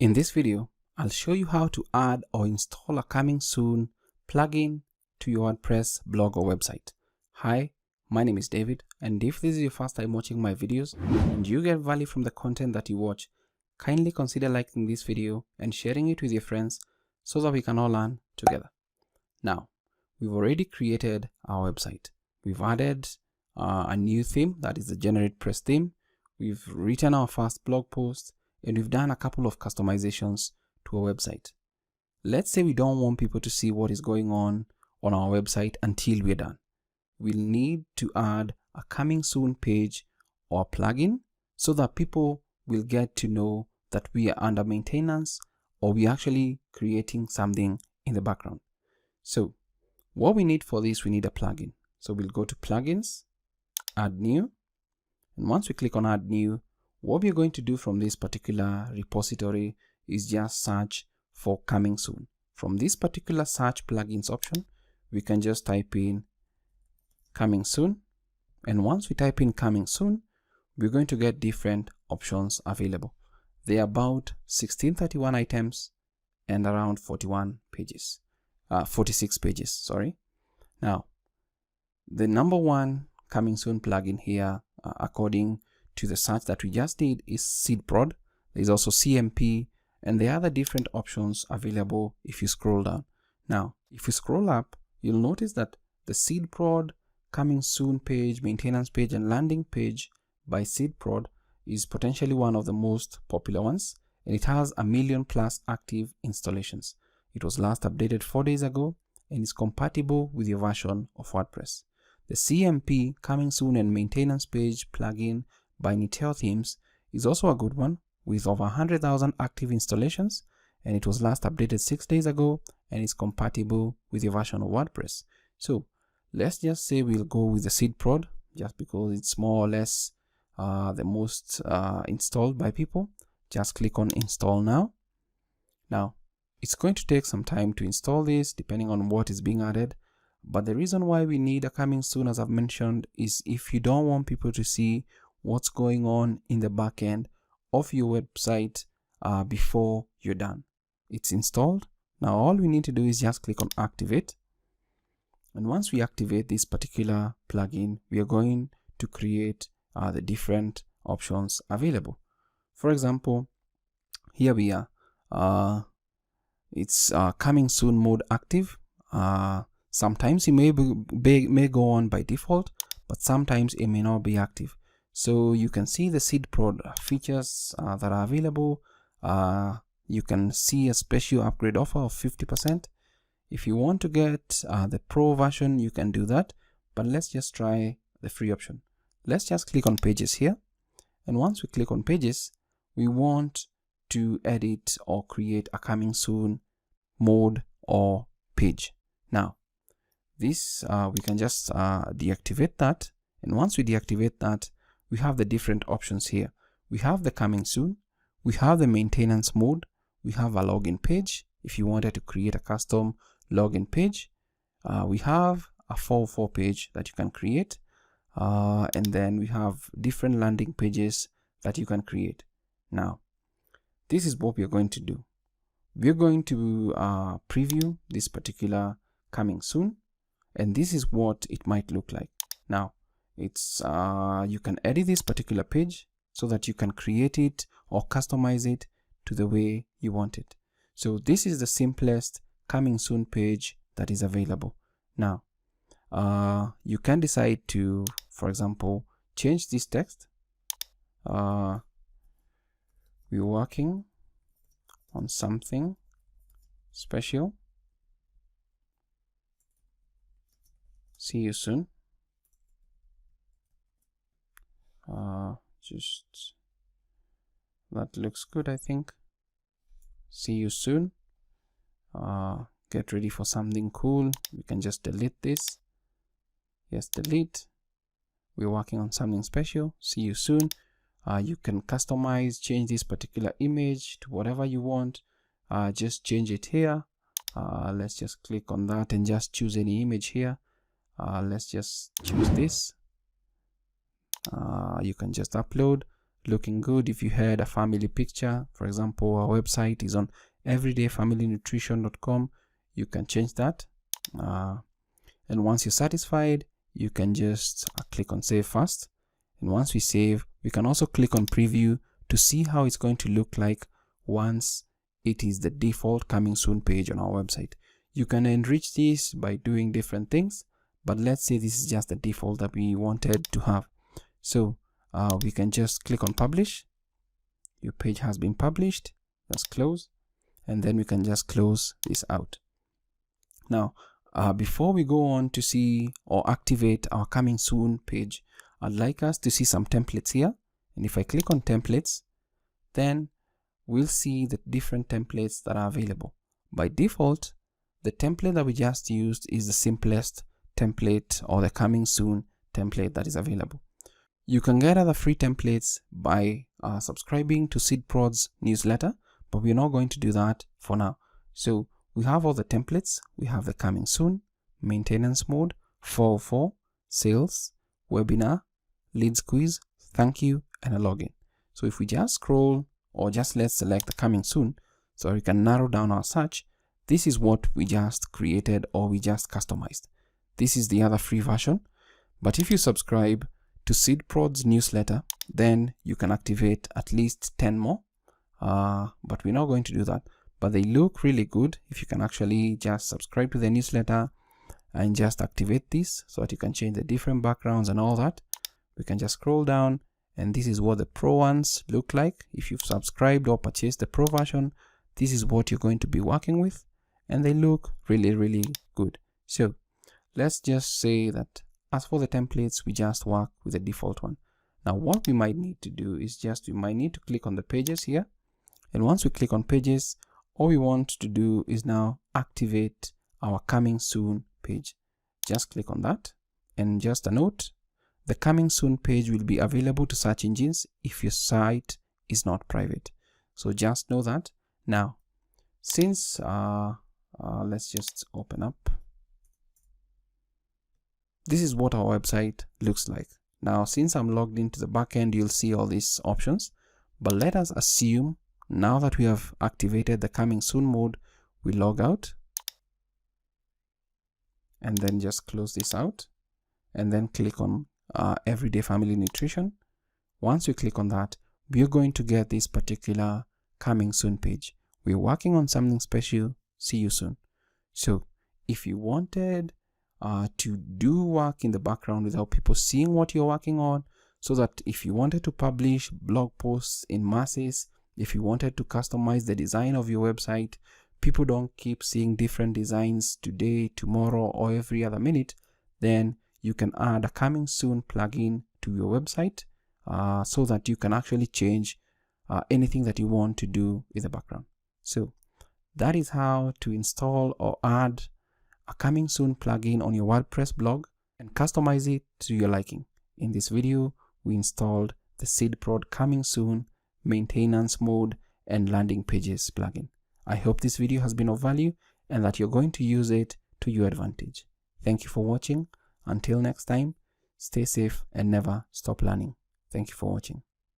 In this video, I'll show you how to add or install a coming soon plugin to your WordPress blog or website. Hi, my name is David, and if this is your first time watching my videos and you get value from the content that you watch, kindly consider liking this video and sharing it with your friends so that we can all learn together. Now, we've already created our website. We've added a new theme, that is the GeneratePress theme. We've written our first blog post, and we've done a couple of customizations to our website. Let's say we don't want people to see what is going on our website until we're done. We'll need to add a coming soon page or plugin so that people will get to know that we are under maintenance or we're actually creating something in the background. So what we need for this, we need a plugin. So we'll go to plugins, add new, and once we click on add new, what we're going to do from this particular repository is just search for coming soon. From this particular search plugins option, we can just type in coming soon. And once we type in coming soon, we're going to get different options available. There are about 1631 items and around 46 pages, sorry. Now, the number one coming soon plugin here, according to the search that we just did, is SeedProd. There's also CMP, and there are other different options available if you scroll down. Now, if you scroll up, you'll notice that the SeedProd coming soon page, maintenance page, and landing page by SeedProd is potentially one of the most popular ones, and it has 1 million+ active installations. It was last updated 4 days ago and is compatible with your version of WordPress. The CMP coming soon and maintenance page plugin by Niteo Themes is also a good one with over 100,000 active installations, and it was last updated 6 days ago and is compatible with your version of WordPress. So let's just say we'll go with the SeedProd just because it's more or less the most installed by people. Just click on install now. Now, it's going to take some time to install this depending on what is being added. But the reason why we need a coming soon, as I've mentioned, is if you don't want people to see what's going on in the back end of your website before you're done. It's installed. Now all we need to do is just click on activate. And once we activate this particular plugin, we are going to create the different options available. For example, here we are. It's coming soon mode active. Sometimes it may go on by default, but sometimes it may not be active. So you can see the SeedProd features that are available. You can see a special upgrade offer of 50%. If you want to get the pro version, you can do that, but let's just try the free option. Let's just click on pages here, and once we click on pages, we want to edit or create a coming soon mode or page. Now this we can just deactivate that, and once we deactivate that, we have the different options here. We have the coming soon, we have the maintenance mode, we have a login page if you wanted to create a custom login page, we have a 404 page that you can create, and then we have different landing pages that you can create. Now this is what we're going to do. We're going to preview this particular coming soon, and this is what it might look like. Now it's you can edit this particular page so that you can create it or customize it to the way you want it. So this is the simplest coming soon page that is available. Now you can decide to, for example, change this text. We're working on something special. See you soon. Just that looks good, I think. See you soon. Get ready for something cool. We can just delete this. Yes, delete. We're working on something special. See you soon. You can customize, change this particular image to whatever you want. Just change it here. Let's just click on that and just choose any image here. Let's just choose this. You can just upload. looking good. If you had a family picture, for example, our website is on everydayfamilynutrition.com, you can change that. And once you're satisfied, you can just click on save first. And once we save, we can also click on preview to see how it's going to look like once it is the default coming soon page on our website. You can enrich this by doing different things, but let's say this is just the default that we wanted to have. So we can just click on publish. Your page has been published. Just close, and then we can just close this out. Now, before we go on to see or activate our coming soon page, I'd like us to see some templates here. And if I click on templates, then we'll see the different templates that are available. By default, the template that we just used is the simplest template, or the coming soon template that is available. You can get other free templates by subscribing to SeedProd's newsletter, but we're not going to do that for now. So we have all the templates. We have the coming soon, maintenance mode, 404, sales, webinar, leads quiz, thank you, and a login. So if we just scroll, or just let's select the coming soon, so we can narrow down our search, this is what we just created or we just customized. This is the other free version. But if you subscribe to SeedProd's newsletter, then you can activate at least 10 more. But we're not going to do that. But they look really good if you can actually just subscribe to the newsletter and just activate this so that you can change the different backgrounds and all that. We can just scroll down, and this is what the pro ones look like. If you've subscribed or purchased the pro version, this is what you're going to be working with, and they look really, really good. So let's just say that as for the templates, we just work with the default one. Now what we might need to do is we might need to click on the pages here. And once we click on pages, all we want to do is now activate our coming soon page. Just click on that. And just a note, the coming soon page will be available to search engines if your site is not private. So just know that. Now, since let's just open up. This is what our website looks like. Now, since I'm logged into the backend, you'll see all these options. But let us assume now that we have activated the coming soon mode, we log out and then just close this out and then click on Everyday Family Nutrition. Once we click on that, we're going to get this particular coming soon page. We're working on something special. See you soon. So if you wanted to do work in the background without people seeing what you're working on, so that if you wanted to publish blog posts in masses, if you wanted to customize the design of your website, people don't keep seeing different designs today, tomorrow, or every other minute, then you can add a coming soon plugin to your website so that you can actually change anything that you want to do in the background. So that is how to install or add a coming soon plugin on your WordPress blog and customize it to your liking. In this video, we installed the SeedProd coming soon maintenance mode and landing pages plugin. I hope this video has been of value and that you're going to use it to your advantage. Thank you for watching. Until next time, stay safe and never stop learning. Thank you for watching.